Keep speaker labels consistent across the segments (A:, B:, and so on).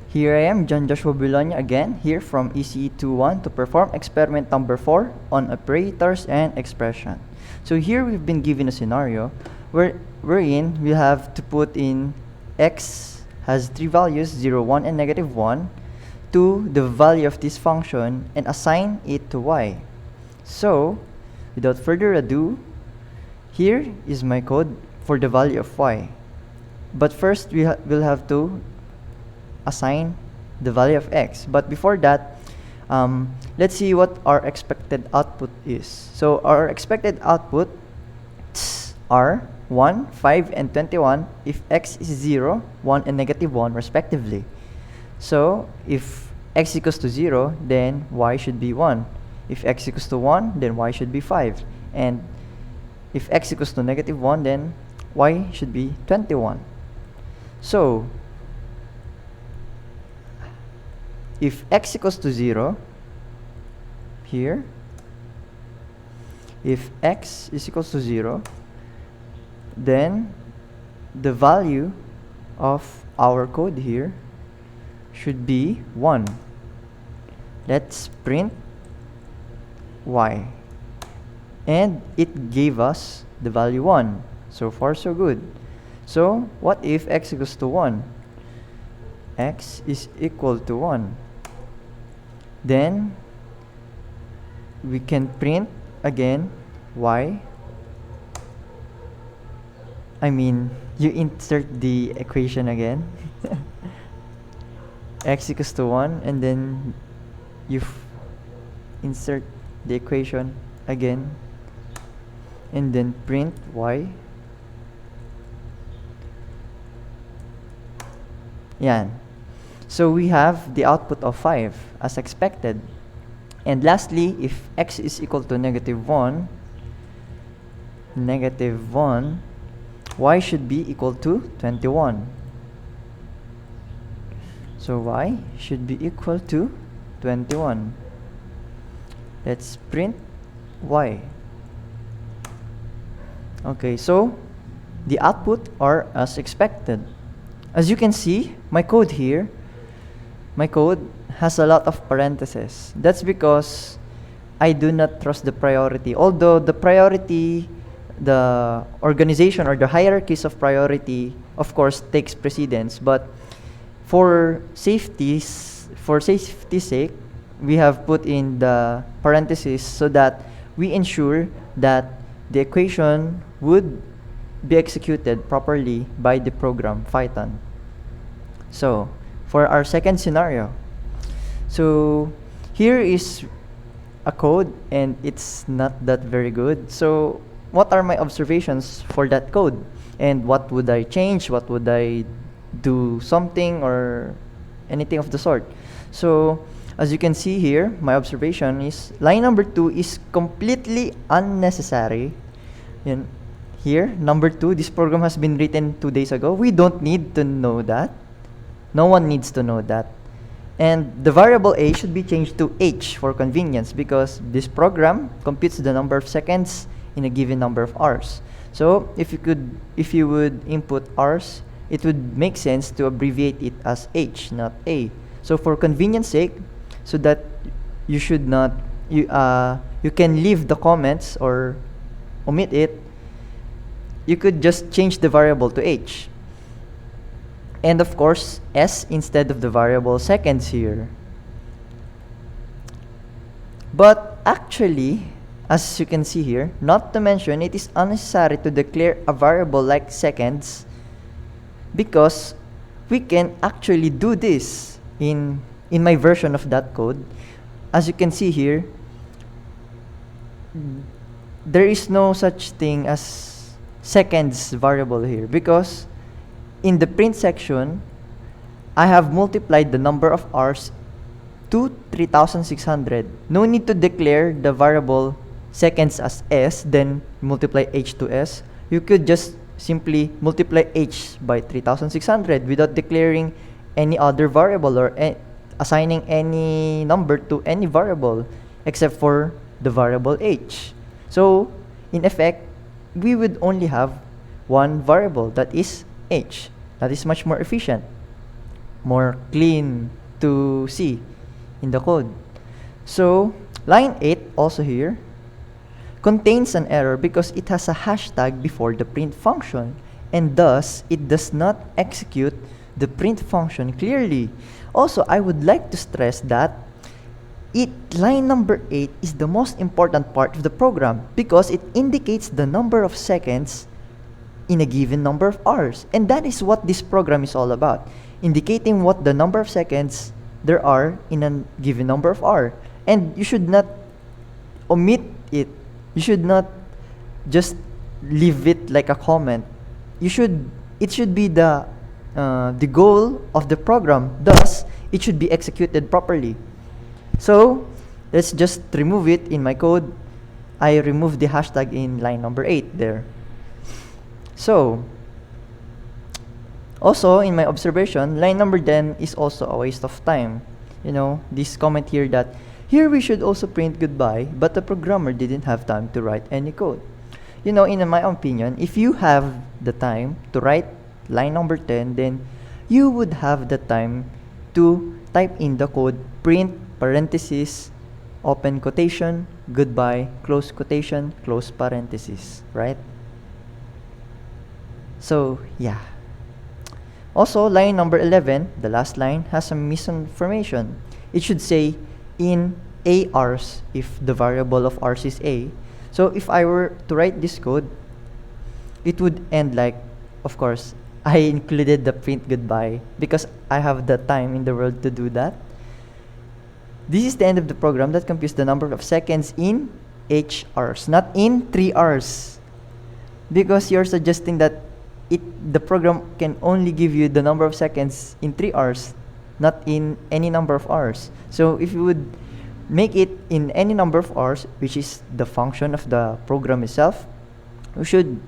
A: Here I am, John Joshua Bologna again, here from ECE 21 to perform experiment number 4 on operators and expression. So here we've been given a scenario wherein we have to put in x has 3 values, 0, 1, and -1, to the value of this function and assign it to y. So, without further ado, here is my code for the value of y. But first, we'll have to assign the value of x. But before that, let's see what our expected output is. So our expected output are 1, 5, and 21 if x is 0, 1, and -1 respectively. So if x equals to 0, then y should be 1. If x equals to 1, then y should be 5. And if x equals to -1, then y should be 21. So if x equals to 0, here, if x is equals to 0, then the value of our code here should be 1. Let's print y. And it gave us the value 1. So far, so good. So, what if x equals to 1? X is equal to 1. Then, we can print again y. I mean, you insert the equation again. X equals to 1, and then you insert the equation again, and then print y. Yan. So we have the output of 5 as expected. And lastly, if x is equal to -1, y should be equal to 21. So y should be equal to 21. Let's print y. Okay, so the output are as expected. As you can see, my code has a lot of parentheses. That's because I do not trust the priority. Although the priority, the organization or the hierarchies of priority, of course, takes precedence. But for safety's sake, we have put in the parentheses so that we ensure that the equation would be executed properly by the program Python. So, for our second scenario, so here is a code and it's not that very good. So what are my observations for that code? And what would I change? What would I do something or anything of the sort? So as you can see here, my observation is line number 2 is completely unnecessary. And here, number 2, this program has been written 2 days ago. We don't need to know that. No one needs to know that. And the variable a should be changed to h for convenience because this program computes the number of seconds in a given number of hours. So if you would input hours, it would make sense to abbreviate it as h, not a. So for convenience sake, so that you should not you can leave the comments or omit it, you could just change the variable to h. And of course, s instead of the variable seconds here. But actually, as you can see here, not to mention, it is unnecessary to declare a variable like seconds because we can actually do this in my version of that code. As you can see here, there is no such thing as seconds variable here because in the print section, I have multiplied the number of hours to 3600. No need to declare the variable seconds as s, then multiply h to s. You could just simply multiply h by 3600 without declaring any other variable or assigning any number to any variable except for the variable h. So, in effect, we would only have one variable, that is h. That is much more efficient. more clean to see in the code. So line 8 also here contains an error because it has a hashtag before the print function, and thus it does not execute the print function clearly. Also, I would like to stress that line number 8 is the most important part of the program because it indicates the number of seconds in a given number of hours. And that is what this program is all about, indicating what the number of seconds there are in a given number of hours. And you should not omit it. You should not just leave it like a comment. It should be the goal of the program. Thus, it should be executed properly. So let's just remove it in my code. I remove the hashtag in line number 8 there. So also in my observation, line number 10 is also a waste of time. This comment here that here we should also print goodbye, but the programmer didn't have time to write any code. In my opinion, if you have the time to write line number 10, then you would have the time to type in the code print parenthesis, open quotation, goodbye, close quotation, close parenthesis, right? So, yeah. Also, line number 11, the last line, has some misinformation. It should say in a hours if the variable of hours is a. So if I were to write this code, it would end like, of course, I included the print goodbye because I have the time in the world to do that. This is the end of the program that computes the number of seconds in h hours, not in 3 hours. Because you're suggesting that the program can only give you the number of seconds in 3 hours, not in any number of hours. So if you would make it in any number of hours, which is the function of the program itself, we should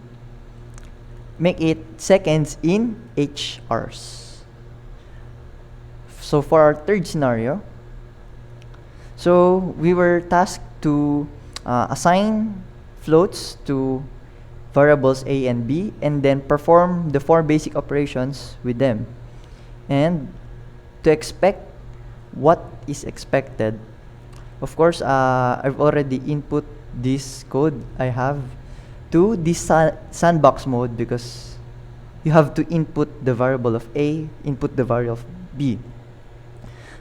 A: make it seconds in h hours. So for our third scenario, so we were tasked to assign floats to variables a and b and then perform the 4 basic operations with them. And to expect what is expected, of course, I've already input this code I have to this sandbox mode because you have to input the variable of a, input the variable of b.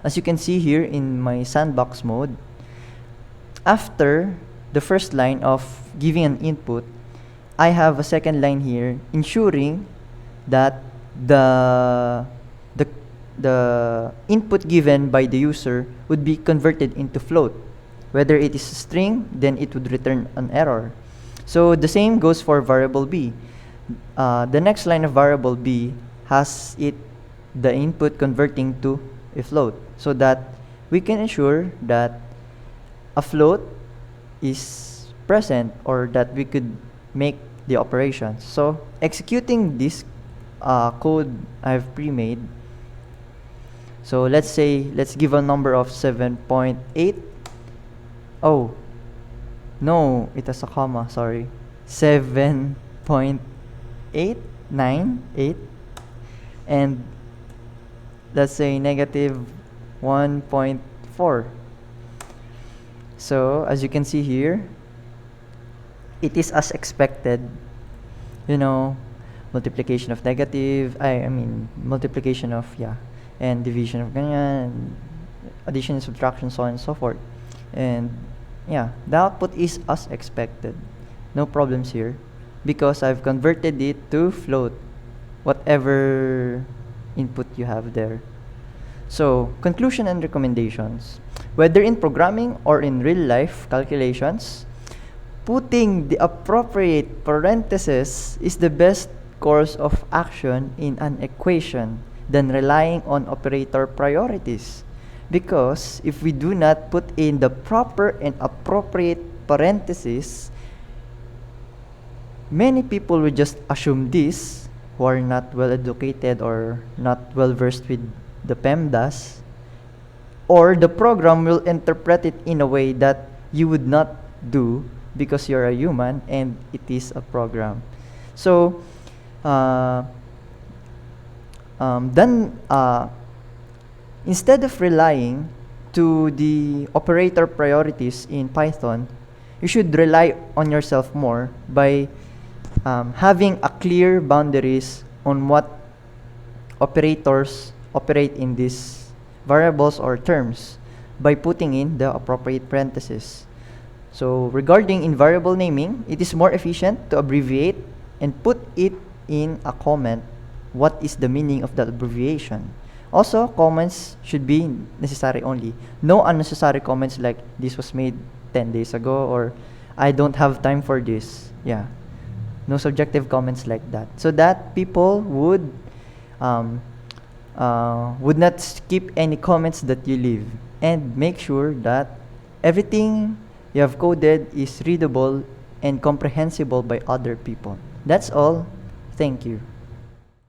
A: As you can see here in my sandbox mode, after the first line of giving an input, I have a second line here ensuring that the input given by the user would be converted into float. Whether it is a string, then it would return an error. So the same goes for variable b. The next line of variable b has the input converting to a float, so that we can ensure that a float is present or that we could make the operations. So executing this code I've pre-made. So let's give a number of 7.8. Oh, no, it has a comma, sorry. 7.898, and let's say negative 1.4. So as you can see here, it is as expected. Multiplication of negative, I mean multiplication of, and division of ganyan, addition and subtraction, so on and so forth. And the output is as expected. No problems here because I've converted it to float, whatever input you have there. So conclusion and recommendations. Whether in programming or in real life calculations, putting the appropriate parentheses is the best course of action in an equation than relying on operator priorities. Because if we do not put in the proper and appropriate parentheses, many people will just assume this, who are not well educated or not well versed with the PEMDAS, or the program will interpret it in a way that you would not do because you're a human and it is a program. So Instead of relying to the operator priorities in Python, you should rely on yourself more by having a clear boundaries on what operators operate in these variables or terms by putting in the appropriate parentheses. So regarding invariable naming, it is more efficient to abbreviate and put it in a comment what is the meaning of that abbreviation. Also, comments should be necessary only. No unnecessary comments like this was made 10 days ago or I don't have time for this. Yeah. No subjective comments like that. So that people would not skip any comments that you leave, and make sure that everything you have coded is readable and comprehensible by other people. That's all. Thank you.